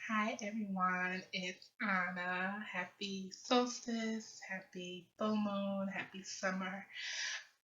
Hi everyone, it's Anna. Happy solstice, happy full moon, happy summer.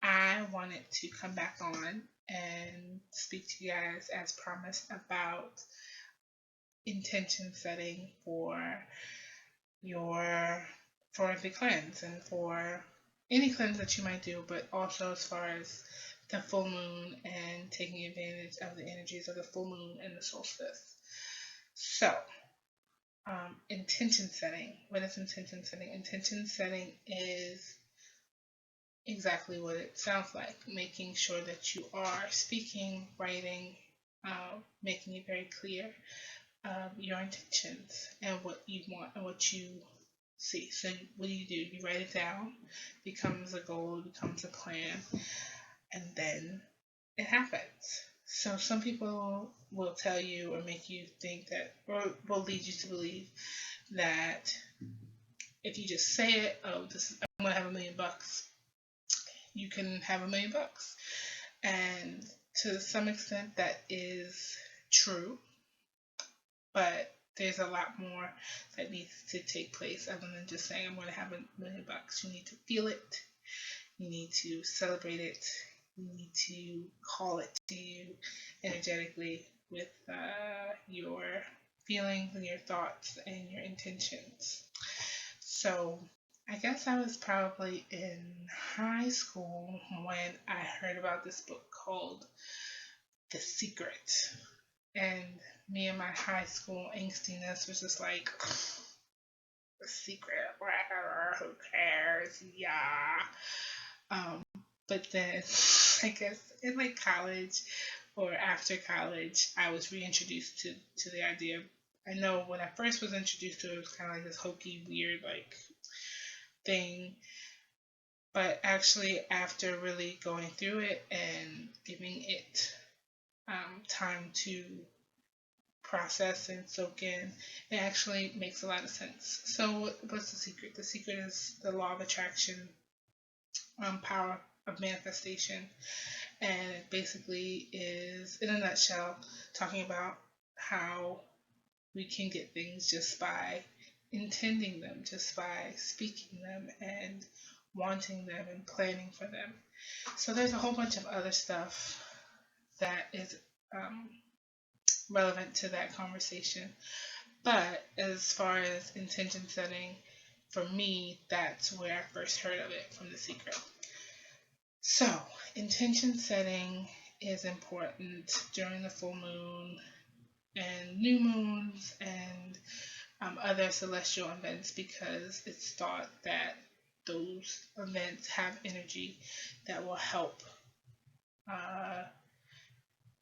I wanted to come back on and speak to you guys as promised about intention setting your for the cleanse and for any cleanse that you might do, but also as far as the full moon and taking advantage of the energies of the full moon and the solstice. So, intention setting. What is intention setting? Intention setting is exactly what it sounds like, making sure that you are speaking, writing, making it very clear your intentions and what you want and what you see. So, what do? You write it down, becomes a goal, becomes a plan, and then it happens. So, some people will tell you or make you think that, or will lead you to believe that if you just say it, oh, I'm gonna have $1 million, you can have $1 million. And to some extent, that is true, but there's a lot more that needs to take place other than just saying I'm going to have $1 million. You need to feel it. You need to celebrate it. You need to call it to you energetically with your feelings and your thoughts and your intentions. So I guess I was probably in high school when I heard about this book called The Secret. And me and my high school angstiness was just like, The Secret, whatever, who cares? Yeah. Um, but then I guess in like college or after college, I was reintroduced to the idea. I know when I first was introduced to it, it was kind of like this hokey, weird, like thing. But actually, after really going through it and giving it time to process and soak in, it actually makes a lot of sense. So, what's the secret? The secret is the law of attraction, power of manifestation, and it basically is, in a nutshell, talking about how we can get things just by intending them, just by speaking them and wanting them and planning for them. So there's a whole bunch of other stuff that is um, relevant to that conversation. But as far as intention setting, for me, that's where I first heard of it from The Secret. So, intention setting is important during the full moon and new moons and other celestial events because it's thought that those events have energy that will help uh,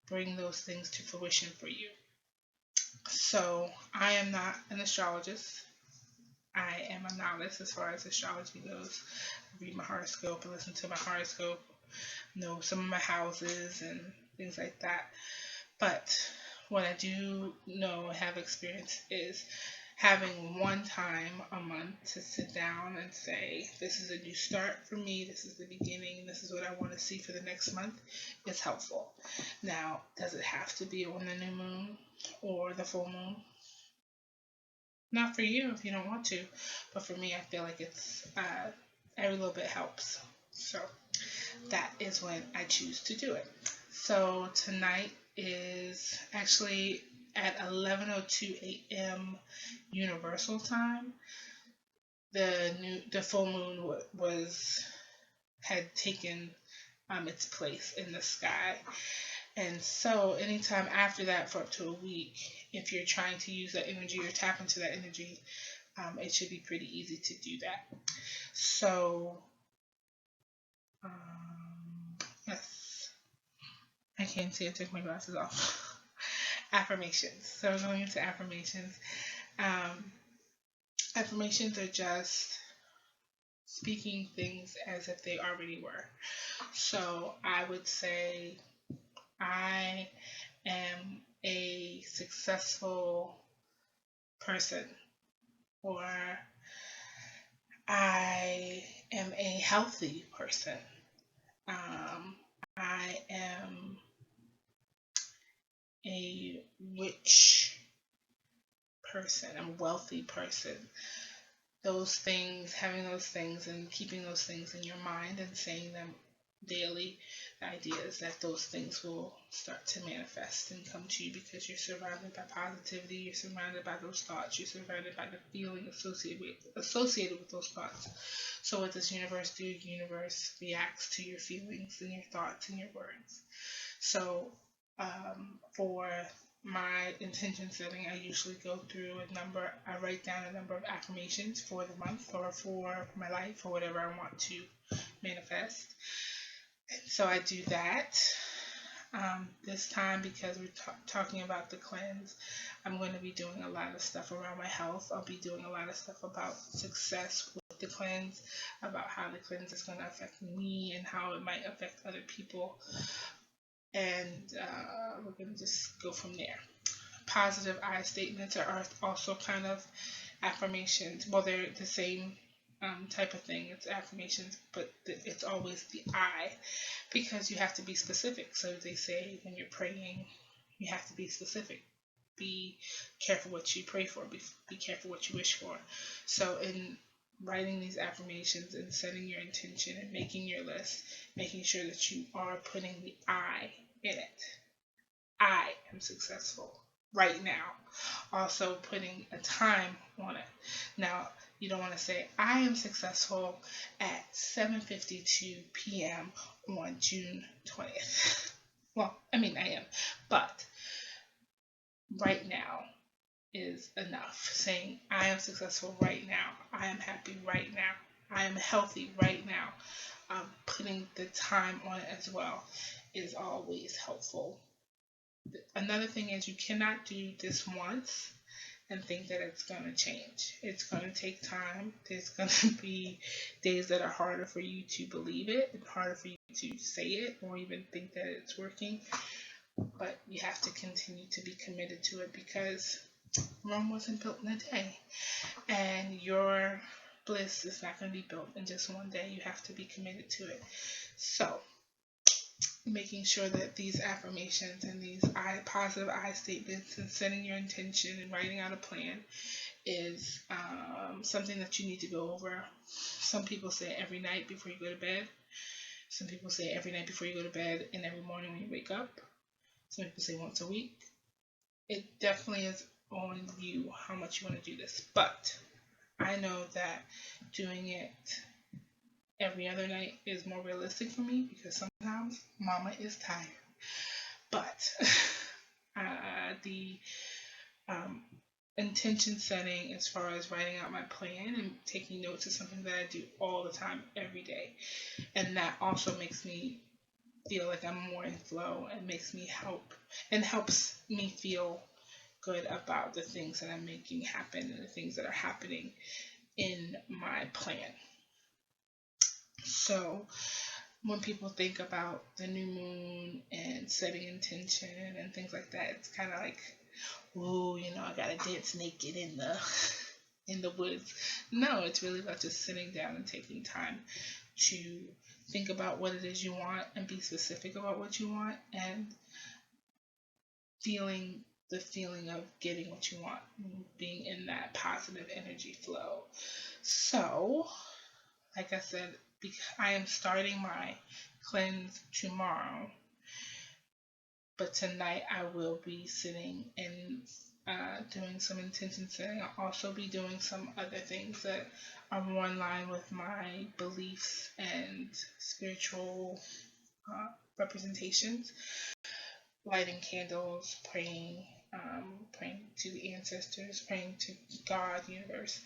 bring those things to fruition for you. So I am not an astrologist. I am a novice as far as astrology goes. I read my horoscope and listen to my horoscope, know some of my houses and things like that. But what I do know and have experience is having one time a month to sit down and say, this is a new start for me, this is the beginning, this is what I want to see for the next month, is helpful. Now, does it have to be on the new moon or the full moon? Not for you if you don't want to, but for me, I feel like it's every little bit helps. So that is when I choose to do it. So tonight is actually at 11:02 a.m. Universal Time. The full moon was had taken its place in the sky, and so anytime after that for up to a week, if you're trying to use that energy or tap into that energy, it should be pretty easy to do that. So yes, I can't see. I took my glasses off. Affirmations. So we're going into affirmations. Um, affirmations are just speaking things as if they already were. So I would say I am a successful person, or I am a healthy person. Um, I am a rich person, a wealthy person. Those things, having those things and keeping those things in your mind and saying them daily, the idea is that those things will start to manifest and come to you because you're surrounded by positivity, you're surrounded by those thoughts, you're surrounded by the feeling associated with those thoughts. So what does universe do? Universe reacts to your feelings and your thoughts and your words. So for my intention setting, I usually go through a number, I write down a number of affirmations for the month or for my life or whatever I want to manifest. And so I do that. This time, because we're talking about the cleanse, I'm going to be doing a lot of stuff around my health. I'll be doing a lot of stuff about success with the cleanse, about how the cleanse is going to affect me and how it might affect other people. And we're going to just go from there. Positive I statements are also kind of affirmations. Well, they're the same type of thing. It's affirmations, but it's always the I, because you have to be specific. So they say when you're praying, you have to be specific. Be careful what you pray for. Be careful what you wish for. So in writing these affirmations and setting your intention and making your list, making sure that you are putting the I in it. I am successful right now. Also putting a time on it. Now, you don't want to say, I am successful at 7:52 p.m. on June 20th. Well, I mean, I am. But right now is enough. Saying, I am successful right now. I am happy right now. I am healthy right now. Putting the time on it as well is always helpful. Another thing is you cannot do this once and think that it's going to change. It's going to take time. There's going to be days that are harder for you to believe it and harder for you to say it or even think that it's working. But you have to continue to be committed to it because Rome wasn't built in a day. And your bliss is not going to be built in just one day. You have to be committed to it. So, making sure that these affirmations and these positive I statements and setting your intention and writing out a plan is something that you need to go over. Some people say every night before you go to bed. Some people say every night before you go to bed and every morning when you wake up. Some people say once a week. It definitely is on you how much you want to do this. But I know that doing it every other night is more realistic for me because sometimes mama is tired. But the intention setting as far as writing out my plan and taking notes is something that I do all the time, every day. And that also makes me feel like I'm more in flow and helps me feel good about the things that I'm making happen and the things that are happening in my plan. So when people think about the new moon and setting intention and things like that, it's kind of like, ooh, I gotta dance naked in the woods. No, it's really about just sitting down and taking time to think about what it is you want and be specific about what you want and feeling the feeling of getting what you want, being in that positive energy flow. So, like I said, I am starting my cleanse tomorrow, but tonight I will be sitting and doing some intention setting. I'll also be doing some other things that are more in line with my beliefs and spiritual representations. Lighting candles, praying to the ancestors, praying to God, universe.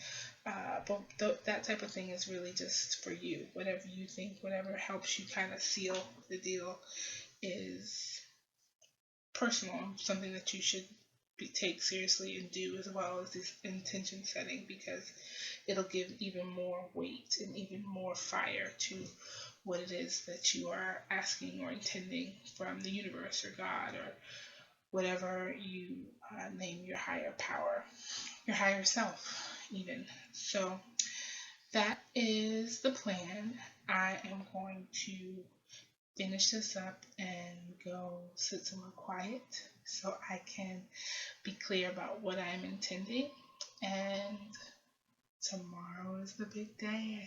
But that type of thing is really just for you. Whatever you think, whatever helps you kind of seal the deal is personal, something that you should take seriously and do as well as this intention setting because it'll give even more weight and even more fire to what it is that you are asking or intending from the universe or God or whatever you name your higher power, your higher self, even. So that is the plan. I am going to finish this up and go sit somewhere quiet so I can be clear about what I'm intending. And tomorrow is the big day.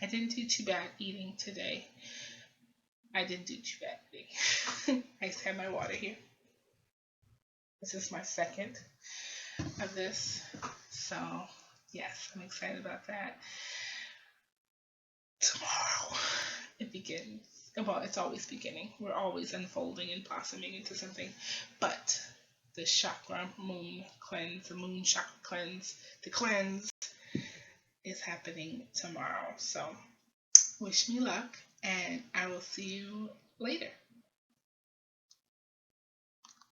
I didn't do too bad eating today. I didn't do too bad eating. I just had my water here. This is my second of this. So, yes, I'm excited about that. Tomorrow, it begins. Well, it's always beginning. We're always unfolding and blossoming into something. But the chakra moon cleanse, the moon chakra cleanse, the cleanse is happening tomorrow. So, wish me luck, and I will see you later.